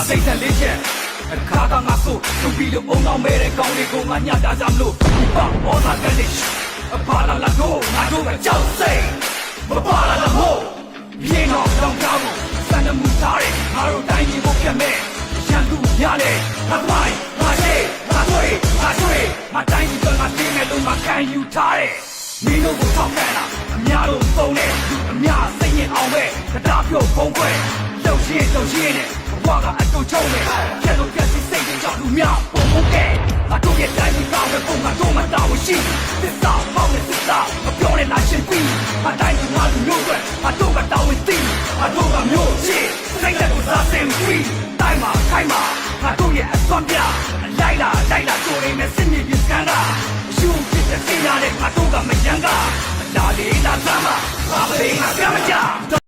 စိတ်သက်လေးချက်အခါကငါဆိုသူပြီးလို့အုံအောင်မဲတဲ့ကောင်းလေးကိုငါညတာကြမလို့ဒီပါဩသာကလေးအပါလာလာတော့ငါတို့ကကြောက်စိတ်မပါလာလို့မို့ရင်းတော့တောင်းကြဖို့စံနမှုသားတယ်ငါတို့တိုင်းပြည်ကိုပြတ်မဲ့ရန်သူများလေငါမိုင်းငါရှိငါတွေ့ငါတိုင်းပြည်ကငါတင်းမဲ့လို့ငါခံယူထားတယ်မင်းတို့ကိုထောက်ခံတာအများတို့ပုံနဲ့အများစိတ်ရင်အောင်ပဲတရားပြုတ်ဖုံးခွဲလှုပ်ရှင်းနဲ့ဘဝကအတူချုံးနေကျလို့ပြစီစိတ်တွေကြောင့်လူများပုံပုံကဲငါတို့ရဲ့တိုင်းပြည်ကောင်းတဲ့ပုံငါတို့မှတာဝန်ရှိသစ္စာပေါက်တဲ့သစ္စာမပြောနဲ့လားရှင်ပြီးငါတိုင်းပြည်ငါလူမျိုးတွေငါတို့ကတာဝန်သိငါတို့ကမျိုးချစ်စိတ်သက်ကိုစားစင်ပြီးတိုင်းမှာခိုင်မှာငါတို့ရဲ့အစွမ်းပြလိုက်လာကြိုးရင်းနဲ့စစ်မြေပြင်စကန်တာရှုပ်ဖြစ်တဲ့စိတ်ရတဲ့ငါတို့ကမယံကလာလေလာစမ်းပါဘာပဲငါပြမကြ